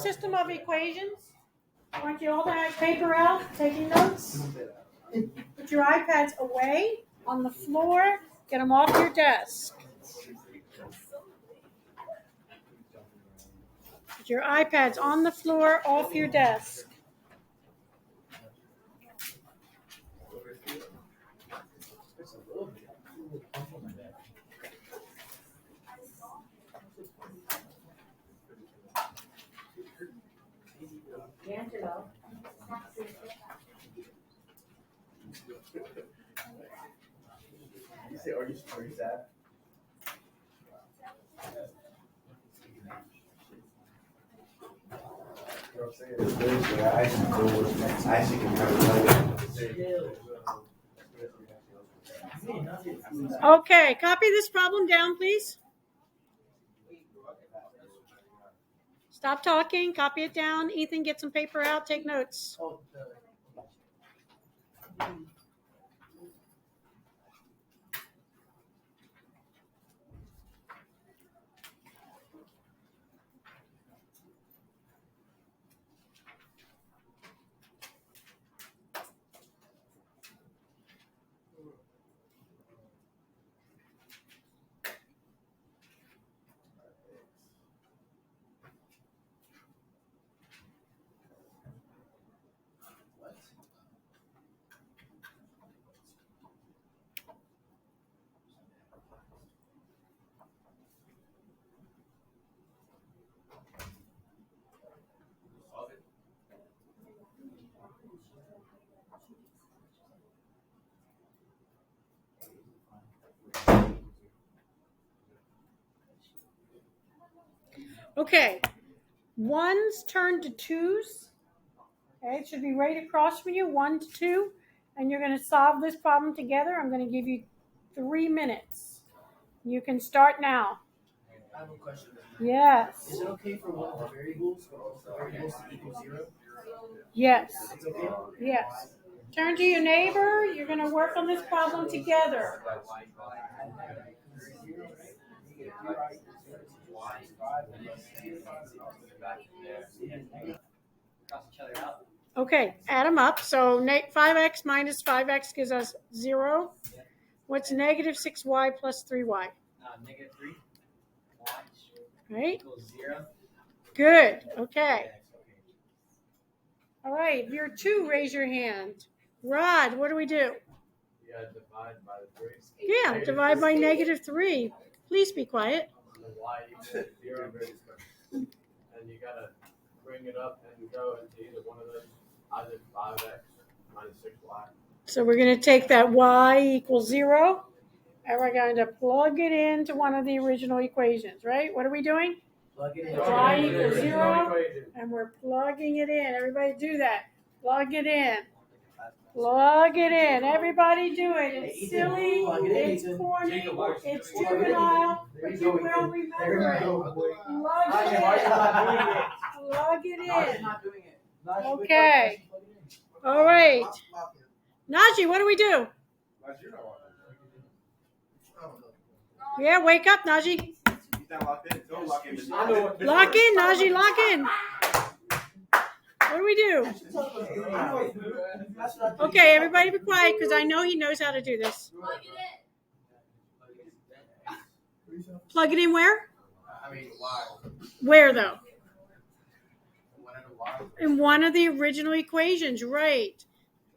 system of equations. I want you all to have paper out, taking notes. Put your iPads away on the floor. Get them off your desk. Put your iPads on the floor, off your desk. Are you sad? Okay, copy this problem down, please. Stop talking, copy it down. Ethan, get some paper out, take notes. Okay, ones turn to twos. Okay, it should be right across from you, 1 to 2. And you're going to solve this problem together. I'm going to give you 3 minutes. You can start now. I have a question. Yes. Is it okay for one of the variables to equal 0? Yes. It's okay? Yes. Turn to your neighbor. You're going to work on this problem together. Okay, add them up. So 5x minus 5x gives us 0. What's negative 6y plus 3y? Negative 3. Right? Equals 0. Good. Okay. All right. If you're 2, raise your hand. Rod, what do we do? You gotta divide by the 3. Yeah, divide by negative 3. Please be quiet. And y equals 0. And you gotta bring it up and go into either one of those, either 5x minus 6y. So we're going to take that y equals 0, and we're going to plug it into one of the original equations, right? What are we doing? Plug it in. Y equals 0, and we're plugging it in. Everybody do that. Plug it in. Plug it in. Everybody do it. It's silly. It's corny. It's juvenile. But you will remember it. Plug it in. Plug it in. Okay. All right. Najee, what do we do? Yeah, wake up, Najee. Lock in, Najee, lock in. What do we do? Okay, everybody be quiet because I know he knows how to do this. Plug it in where? Where, though? In one of the original equations, right.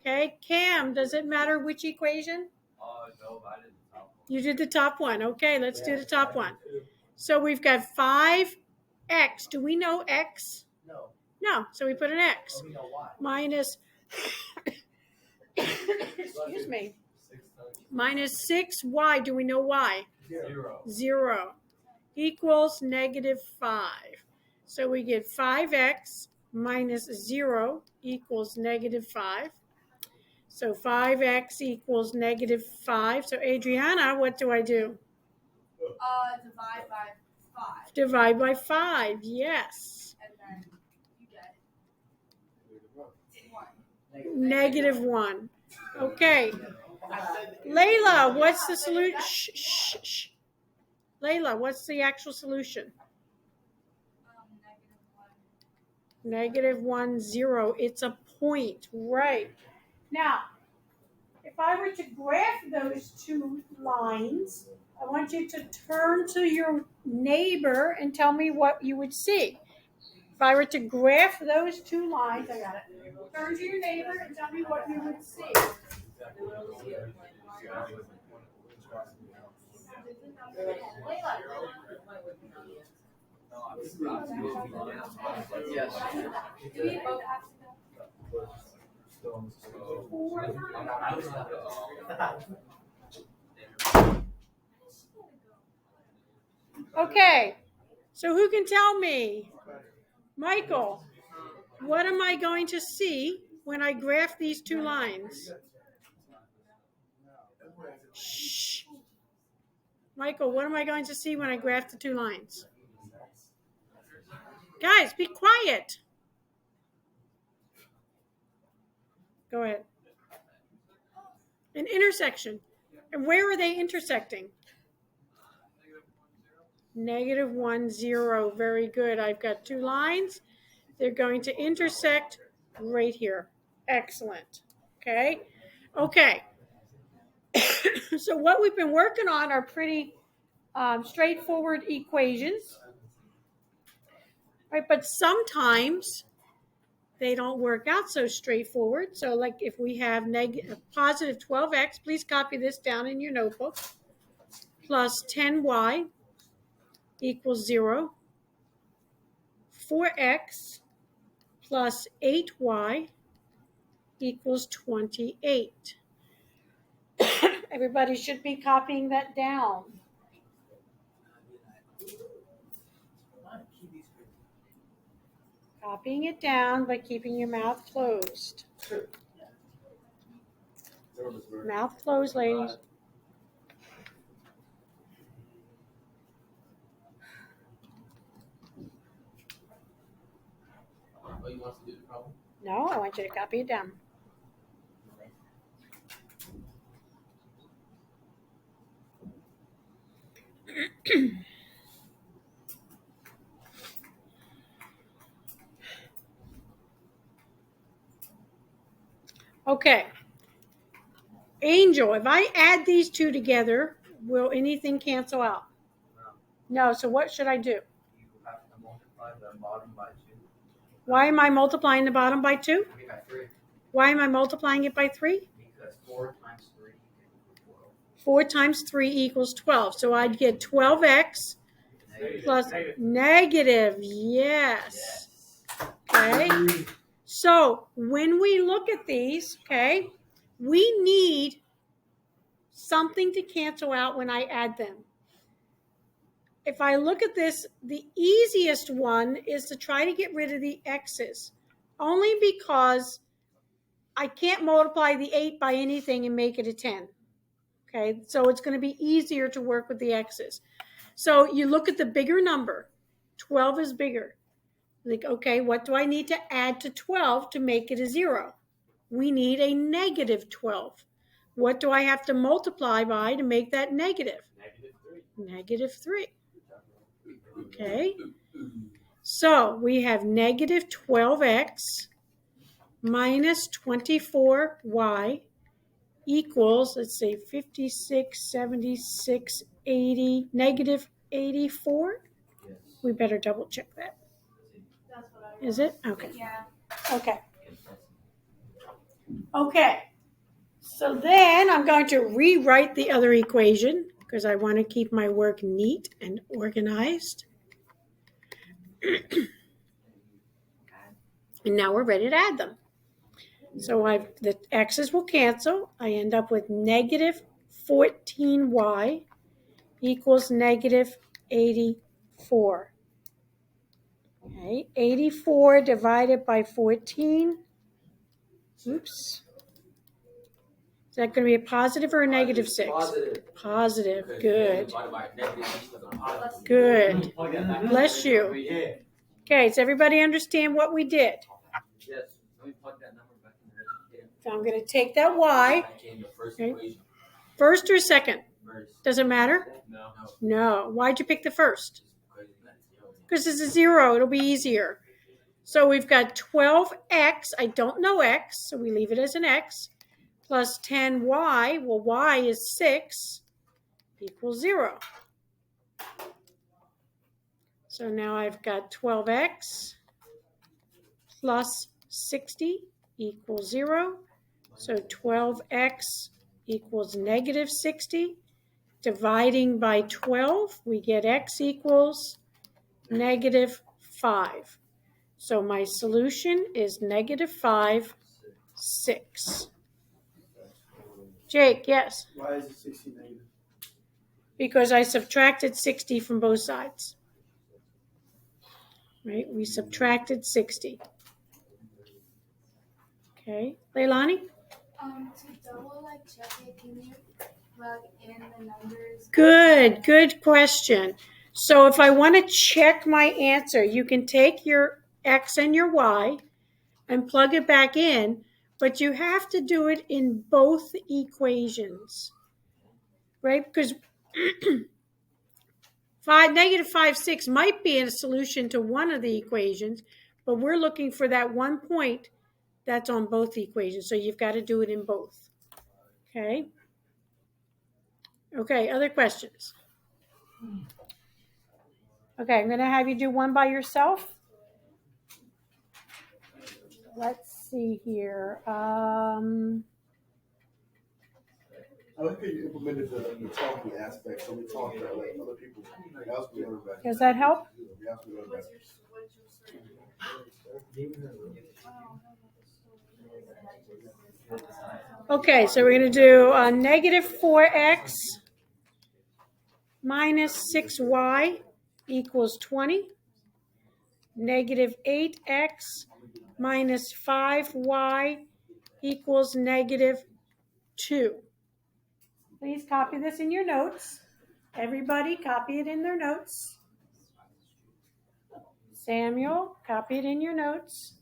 Okay, Cam, does it matter which equation? No, I did the top one. You did the top one. Okay, let's do the top one. So we've got 5x. Do we know x? No. No, so we put an x. But we know why. Minus, excuse me, minus 6y. Do we know why? 0. Equals negative 5. So we get 5x minus 0 equals negative 5. So 5x equals negative 5. So Adriana, what do I do? Divide by 5. Divide by 5, yes. And then you get 1. Negative 1. Okay. Layla, what's the solution? Shh. Layla, what's the actual solution? Negative 1. -1, 0. It's a point, right? Now, if I were to graph those two lines, I want you to turn to your neighbor and tell me what you would see. If I were to graph those two lines, I got it. Turn to your neighbor and tell me what you would see. Yes. Do we both have to Okay, so who can tell me? Michael, what am I going to see when I graph these two lines? Shh. Michael, what am I going to see when I graph the two lines? Guys, be quiet. Go ahead. An intersection. And where are they intersecting? -1, 0. Very good. I've got two lines. They're going to intersect right here. Excellent. Okay. Okay. So what we've been working on are pretty straightforward equations. Right? But sometimes they don't work out so straightforward. So like if we have positive 12x, please copy this down in your notebook, plus 10y equals 0. 4x plus 8y equals 28. Everybody should be copying that down. Copying it down by keeping your mouth closed. Mouth closed, ladies. Oh, you want us to do the problem? No, I want you to copy it down. Okay. Angel, if I add these two together, will anything cancel out? No, so what should I do? You have to multiply the bottom by 2. Why am I multiplying the bottom by 2? By 3. Why am I multiplying it by 3? Because 4 times 3 equals 12. 4 times 3 equals 12. So I'd get 12x plus negative. Yes. Okay. So when we look at these, okay, we need something to cancel out when I add them. If I look at this, the easiest one is to try to get rid of the x's, only because I can't multiply the 8 by anything and make it a 10. Okay, so it's going to be easier to work with the x's. So you look at the bigger number. 12 is bigger. Like, okay, what do I need to add to 12 to make it a 0? We need a negative 12. What do I have to multiply by to make that negative? Negative 3. Okay. So we have negative 12x minus 24y equals, let's say, 56, 76, 80, negative 84. Yes. We better double check that. That's what I Is it? Okay. Yeah. Okay. Okay. So then I'm going to rewrite the other equation because I want to keep my work neat and organized. And now we're ready to add them. So the x's will cancel. I end up with negative 14y equals negative 84. Okay, 84 divided by 14. Oops. Is that going to be a positive or a negative 6? Positive. Positive. Good. Good. Bless you. Okay, does everybody understand what we did? Yes. Let me plug that number back in there. So I'm going to take that y. Okay. First or second? Does it matter? No. No. Why'd you pick the first? Because it's a 0. It'll be easier. So we've got 12x, I don't know x, so we leave it as an x, plus 10y, well, y is 6, equals 0. So now I've got 12x plus 60 equals 0. So 12x equals negative 60. Dividing by 12, we get x equals negative 5. So my solution is negative 5, 6. Jake, yes? Why is it 60 negative? Because I subtracted 60 from both sides. Right? We subtracted 60. Okay. Leilani? To double check it, can you plug in the numbers? Good question. So if I want to check my answer, you can take your x and your y and plug it back in, but you have to do it in both equations, right? Because negative 5, 6 might be a solution to one of the equations, but we're looking for that one point that's on both equations. So you've got to do it in both. Okay. Okay, other questions? Okay, I'm going to have you do one by yourself. Let's see here. I like how you implemented the talking aspect, so we talk about like other people. Else we learn about. Does that help? Else we learn about. Okay, so we're going to do negative 4x minus 6y equals 20. Negative 8x minus 5y equals negative 2. Please copy this in your notes. Everybody copy it in their notes. Samuel, copy it in your notes.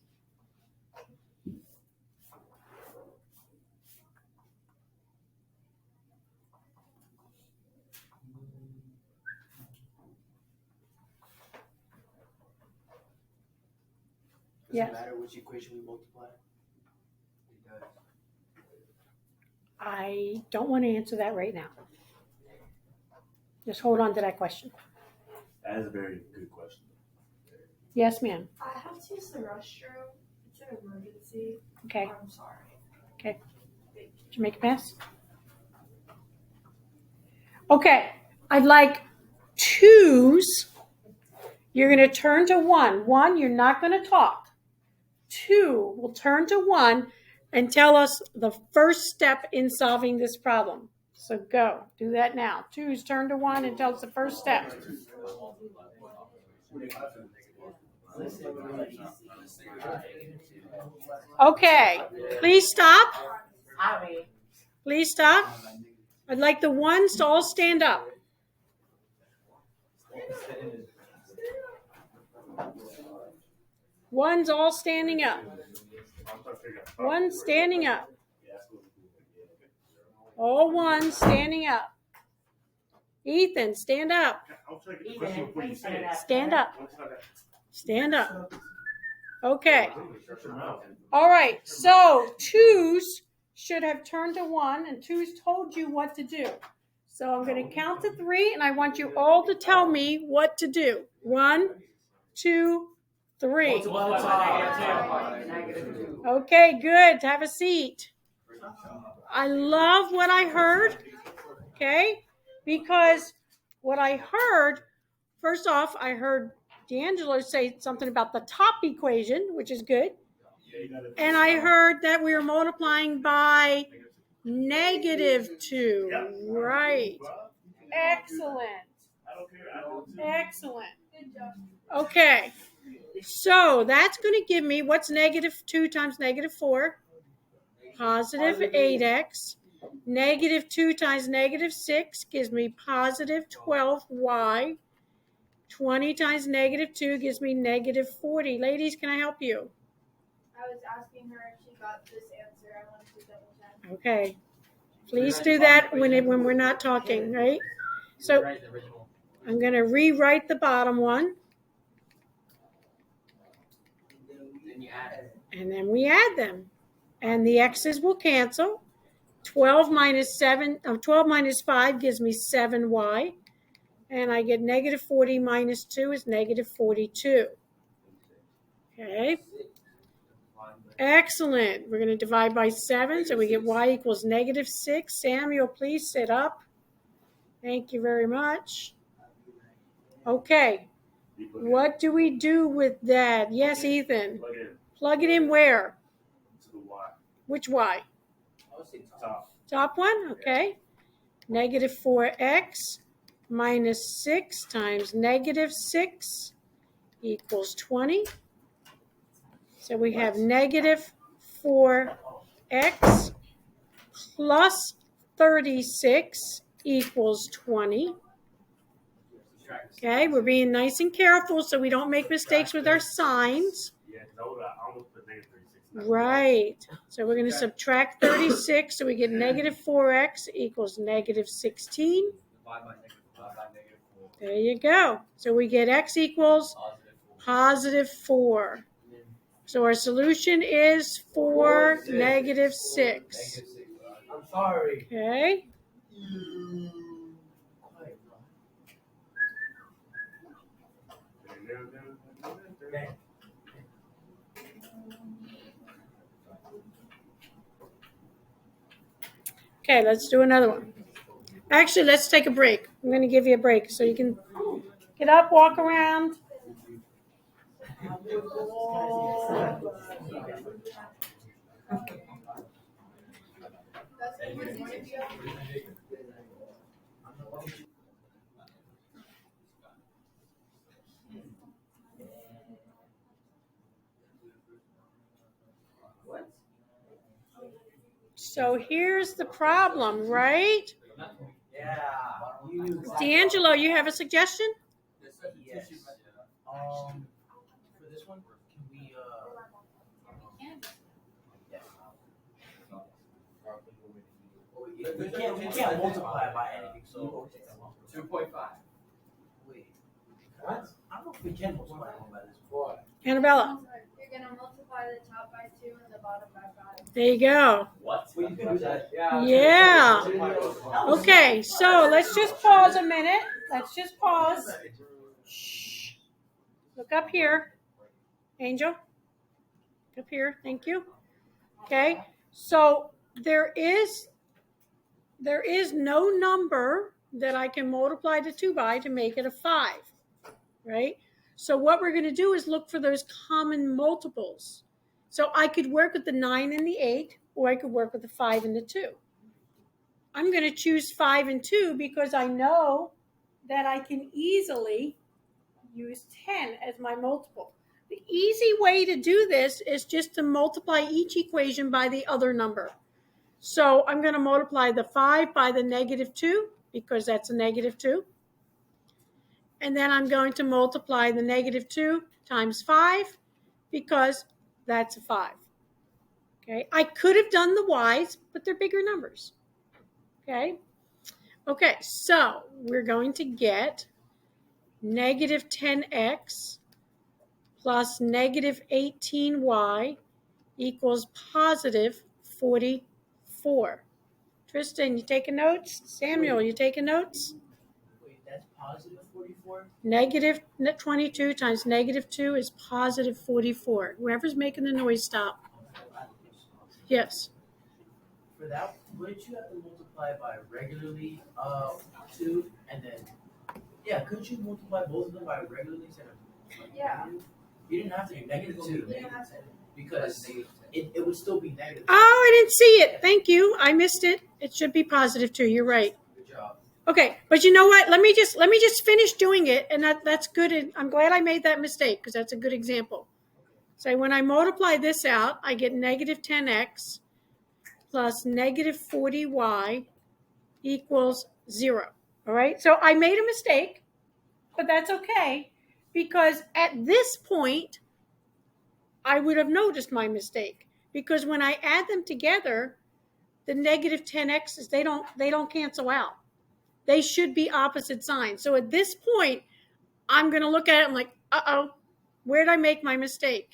Does it matter which equation we multiply? It does. I don't want to answer that right now. Just hold on to that question. That is a very good question. Yes, ma'am. I have to use the restroom. It's an emergency. Okay. I'm sorry. Okay. Did you make a pass? Okay. I'd like 2s. You're going to turn to 1. 1, you're not going to talk. 2 will turn to 1 and tell us the first step in solving this problem. So go. Do that now. 2's turn to 1 and tell us the first step. Okay. Please stop. Please stop. I'd like the 1s to all stand up. One's all standing up. One's standing up. All ones standing up. Ethan, stand up. Stand up. Stand up. Okay. All right. So 2s should have turned to 1, and 2s told you what to do. So I'm going to count to 3, and I want you all to tell me what to do. 1, 2, 3. Okay, good. Have a seat. I love what I heard, okay? Because what I heard, first off, I heard D'Angelo say something about the top equation, which is good. And I heard that we were multiplying by -2. Right. Excellent. Excellent. Okay. So that's going to give me, what's -2 times -4? Positive 8x. -2 times -6 gives me positive 12y. 20 times -2 gives me -40. Ladies, can I help you? I was asking her if she got this answer. I wanted to double check. Okay. Please do that when we're not talking, right? So I'm going to rewrite the bottom one. And then we add them. And the x's will cancel. 12 minus 5 gives me 7y. And I get negative 40 minus 2 is negative 42. Okay. Excellent. We're going to divide by 7, so we get y equals negative 6. Samuel, please sit up. Thank you very much. Okay. What do we do with that? Yes, Ethan. Plug it in where? Which y? Top one? Okay. Negative 4x minus 6 times negative 6 equals 20. So we have negative 4x plus 36 equals 20. Okay, we're being nice and careful so we don't make mistakes with our signs. Right. So we're going to subtract 36, so we get negative 4x equals negative 16. There you go. So we get x equals positive 4. So our solution is 4, negative 6. I'm sorry. Okay. Okay, let's do another one. Actually, let's take a break. I'm going to give you a break so you can get up, walk around. So here's the problem, right? Yeah. D'Angelo, you have a suggestion? Yes. For this one, can we we can't multiply by anything, so 2.5. wait. What? I don't know if we can multiply by this. What? Annabella, You're gonna multiply the top by 2 and the bottom by 5. there you go. What? Well, you can do that. Yeah. Okay, so let's just pause a minute. Let's just pause. Shh. Look up here. Angel. Look up here. Thank you. Okay, so there is no number that I can multiply the 2 by to make it a 5, right? So what we're going to do is look for those common multiples. So I could work with the 9 and the 8, or I could work with the 5 and the 2. I'm going to choose 5 and 2 because I know that I can easily use 10 as my multiple. The easy way to do this is just to multiply each equation by the other number. So I'm going to multiply the 5 by the negative 2 because that's a negative 2. And then I'm going to multiply the negative 2 times 5 because that's a 5. Okay, I could have done the y's, but they're bigger numbers. Okay, so we're going to get negative 10x plus negative 18y equals positive 44. Tristan, you taking notes? Samuel, you taking notes? Wait, that's positive 44? Negative 22 times negative 2 is positive 44. Whoever's making the noise, stop. Yes. For that, wouldn't you have to multiply by regularly 2 and then, yeah, couldn't you multiply both of them by regularly instead of Yeah. You didn't have to do negative 2 You didn't have to. because it would still be negative. Oh, I didn't see it. Thank you. I missed it. It should be positive 2. You're right. Good job. Okay, but you know what? Let me just finish doing it, and that's good. And I'm glad I made that mistake because that's a good example. So when I multiply this out, I get negative 10x plus negative 40y equals 0. All right, so I made a mistake, but that's okay because at this point, I would have noticed my mistake because when I add them together, the negative 10x's, they don't cancel out. They should be opposite signs. So at this point, I'm going to look at it and I'm like, uh-oh, where did I make my mistake?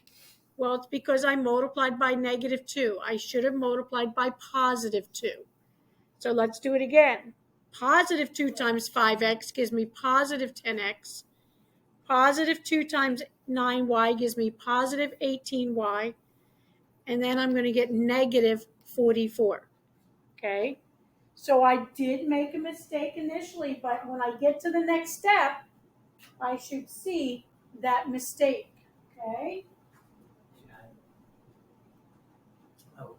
Well, it's because I multiplied by -2. I should have multiplied by +2. So let's do it again. +2 times 5x gives me positive 10x. +2 times 9y gives me positive 18y. And then I'm going to get negative 44. Okay? So I did make a mistake initially, but when I get to the next step, I should see that mistake. Okay? Oh.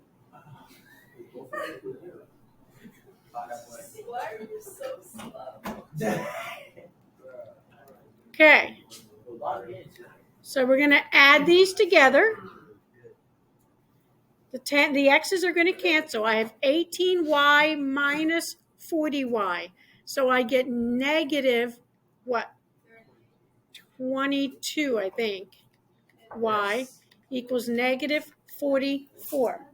Why are you so slow? Okay. So we're going to add these together. The x's are going to cancel. I have 18y minus 40y. So I get negative, what? 22, I think. Y equals negative 44.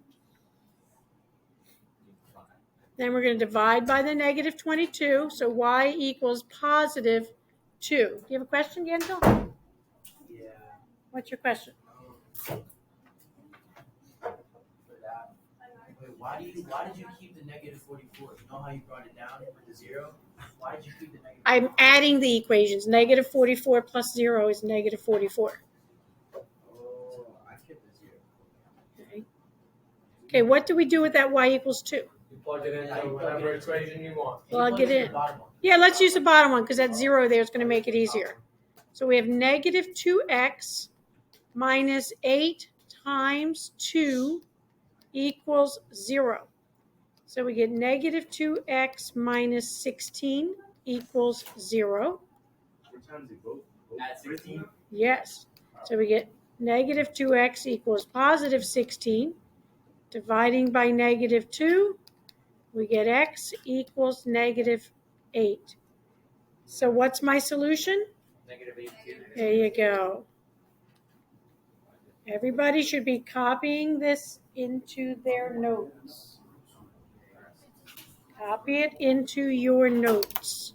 Then we're going to divide by the negative 22. So y equals positive 2. Do you have a question, Gensel? Yeah. What's your question? Wait, why did you keep the negative 44? You know how you brought it down with the 0? Why did you keep the negative? I'm adding the equations. Negative 44 plus 0 is negative 44. Oh, I kept the 0. Okay, what do we do with that y equals 2? You plug it into whatever equation you want. Plug it in. Yeah, let's use the bottom one because that 0 there is going to make it easier. So we have negative 2x minus 8 times 2 equals 0. So we get negative 2x minus 16 equals 0. What time is it vote? At 16? Yes. So we get negative 2x equals positive 16. Dividing by negative 2, we get x equals negative 8. So what's my solution? Negative 8. There you go. Everybody should be copying this into their notes. Copy it into your notes.